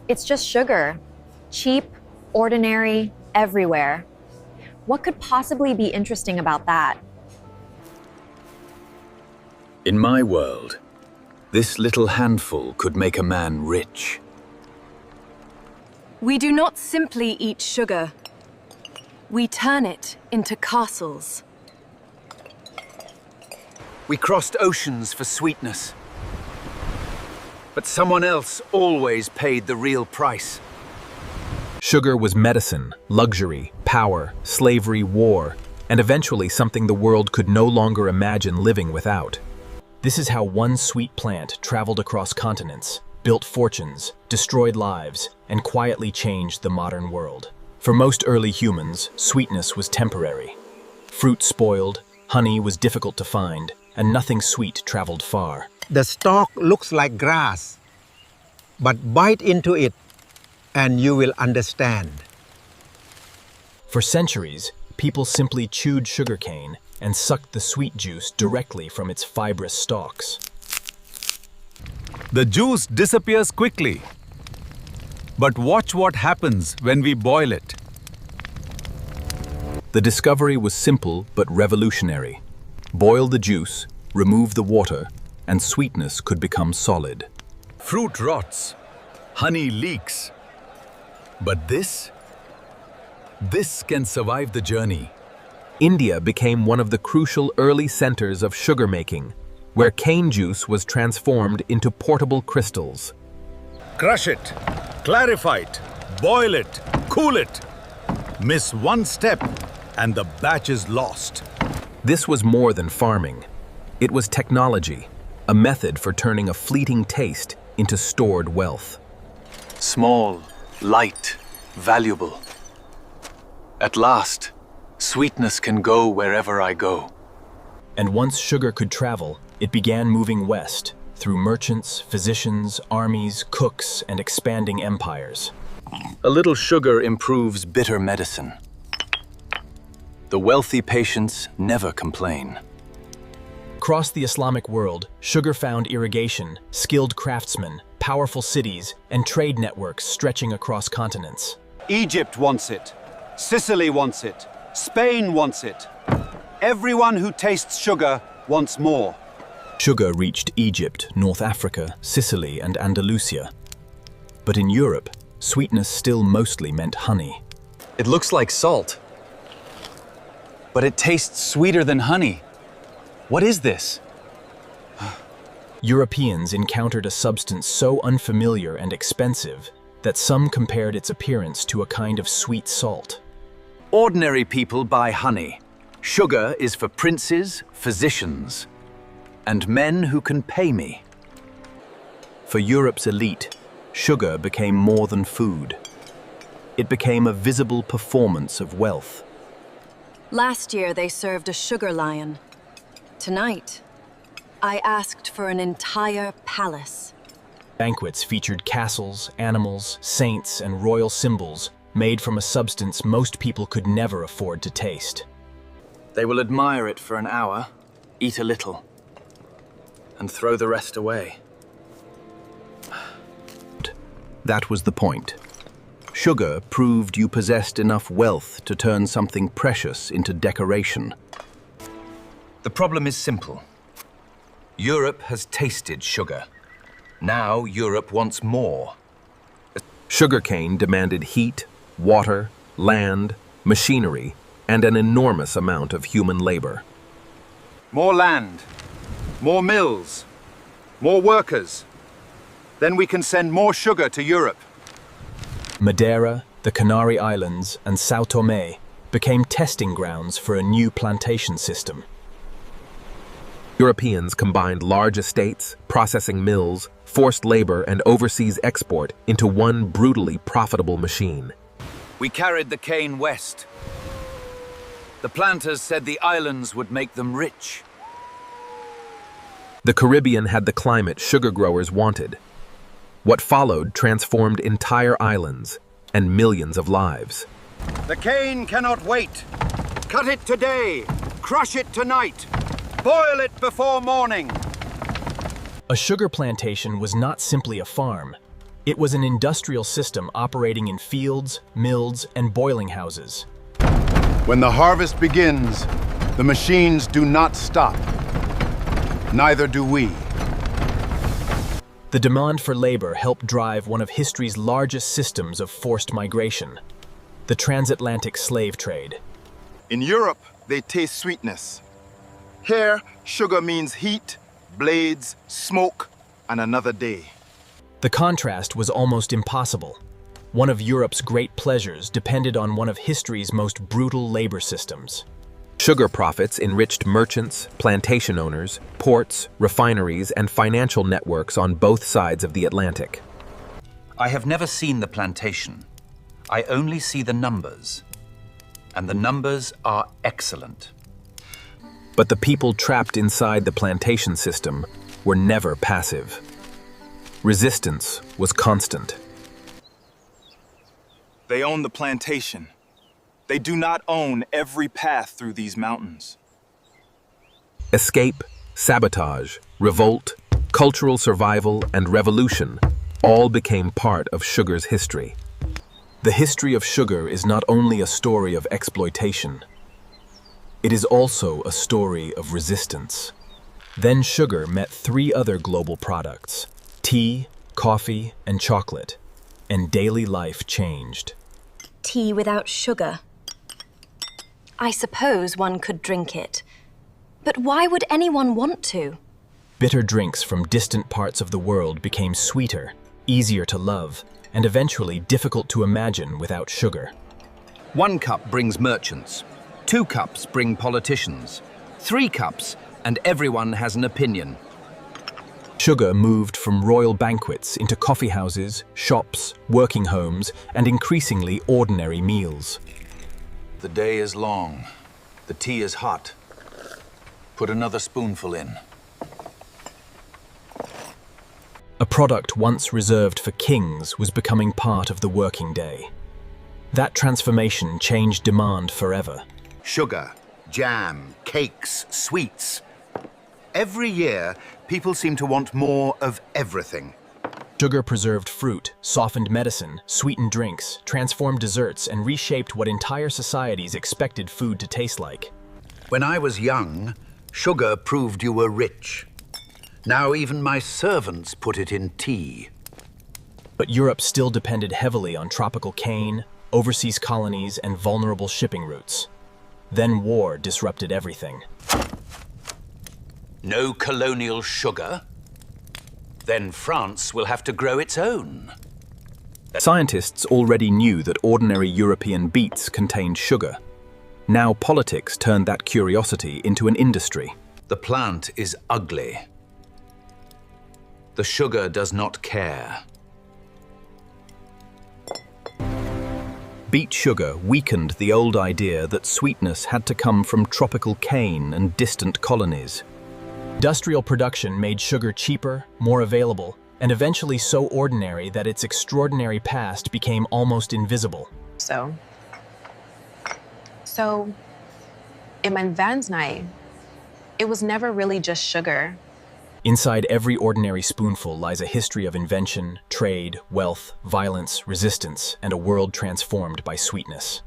It's just sugar. Cheap, ordinary, everywhere. What could possibly be interesting about that? In my world, this little handful could make a man rich. We do not simply eat sugar. We turn it into castles. We crossed oceans for sweetness. But someone else always paid the real price. Sugar was medicine, luxury, power, slavery, war, and eventually something the world could no longer imagine living without. This is how one sweet plant traveled across continents, built fortunes, destroyed lives, and quietly changed the modern world. For most early humans, sweetness was temporary. Fruit spoiled, honey was difficult to find, and nothing sweet traveled far. The stalk looks like grass, but bite into it and you will understand. For centuries, people simply chewed sugarcane and sucked the sweet juice directly from its fibrous stalks. The juice disappears quickly. But watch what happens when we boil it. The discovery was simple but revolutionary. Boil the juice, remove the water, and sweetness could become solid. Fruit rots, honey leaks. But this can survive the journey. India became one of the crucial early centers of sugar making, where cane juice was transformed into portable crystals. Crush it, clarify it, boil it, cool it. Miss one step and the batch is lost. This was more than farming. It was technology, a method for turning a fleeting taste into stored wealth. Small, light, valuable. At last, sweetness can go wherever I go. And once sugar could travel, it began moving west, through merchants, physicians, armies, cooks, and expanding empires. A little sugar improves bitter medicine. The wealthy patients never complain. Across the Islamic world, sugar found irrigation, skilled craftsmen, powerful cities, and trade networks stretching across continents. Egypt wants it. Sicily wants it. Spain wants it. Everyone who tastes sugar wants more. Sugar reached Egypt, North Africa, Sicily, and Andalusia. But in Europe, sweetness still mostly meant honey. It looks like salt, but it tastes sweeter than honey. What is this? Europeans encountered a substance so unfamiliar and expensive that some compared its appearance to a kind of sweet salt. Ordinary people buy honey. Sugar is for princes, physicians, and men who can pay me. For Europe's elite, sugar became more than food. It became a visible performance of wealth. Last year they served a sugar lion. Tonight, I asked for an entire palace. Banquets featured castles, animals, saints, and royal symbols made from a substance most people could never afford to taste. They will admire it for an hour, eat a little, and throw the rest away. That was the point. Sugar proved you possessed enough wealth to turn something precious into decoration. The problem is simple. Europe has tasted sugar. Now Europe wants more. Sugarcane demanded heat, water, land, machinery, and an enormous amount of human labor. More land, more mills, more workers. Then we can send more sugar to Europe. Madeira, the Canary Islands, and São Tomé became testing grounds for a new plantation system. Europeans combined large estates, processing mills, forced labor, and overseas export into one brutally profitable machine. We carried the cane west. The planters said the islands would make them rich. The Caribbean had the climate sugar growers wanted. What followed transformed entire islands and millions of lives. The cane cannot wait. Cut it today. Crush it tonight. Boil it before morning. A sugar plantation was not simply a farm. It was an industrial system operating in fields, mills, and boiling houses. When the harvest begins, the machines do not stop. Neither do we. The demand for labor helped drive one of history's largest systems of forced migration, the transatlantic slave trade. In Europe, they taste sweetness. Here, sugar means heat, blades, smoke, and another day. The contrast was almost impossible. One of Europe's great pleasures depended on one of history's most brutal labor systems. Sugar profits enriched merchants, plantation owners, ports, refineries, and financial networks on both sides of the Atlantic. I have never seen the plantation. I only see the numbers. And the numbers are excellent. But the people trapped inside the plantation system were never passive. Resistance was constant. They own the plantation. They do not own every path through these mountains. Escape, sabotage, revolt, cultural survival, and revolution all became part of sugar's history. The history of sugar is not only a story of exploitation, it is also a story of resistance. Then sugar met three other global products: tea, coffee, and chocolate, and daily life changed. Tea without sugar. I suppose one could drink it. But why would anyone want to? Bitter drinks from distant parts of the world became sweeter, easier to love, and eventually difficult to imagine without sugar. 1 cup brings merchants. 2 cups bring politicians. 3 cups, and everyone has an opinion. Sugar moved from royal banquets into coffeehouses, shops, working homes, and increasingly ordinary meals. The day is long. The tea is hot. Put another spoonful in. A product once reserved for kings was becoming part of the working day. That transformation changed demand forever. Sugar, jam, cakes, sweets. Every year, people seem to want more of everything. Sugar preserved fruit, softened medicine, sweetened drinks, transformed desserts, and reshaped what entire societies expected food to taste like. When I was young, sugar proved you were rich. Now even my servants put it in tea. But Europe still depended heavily on tropical cane, overseas colonies, and vulnerable shipping routes. Then war disrupted everything. No colonial sugar? Then France will have to grow its own. Scientists already knew that ordinary European beets contained sugar. Now politics turned that curiosity into an industry. The plant is ugly. The sugar does not care. Beet sugar weakened the old idea that sweetness had to come from tropical cane and distant colonies. Industrial production made sugar cheaper, more available, and eventually so ordinary that its extraordinary past became almost invisible. So in mijn Vansnight, it was never really just sugar. Inside every ordinary spoonful lies a history of invention, trade, wealth, violence, resistance, and a world transformed by sweetness.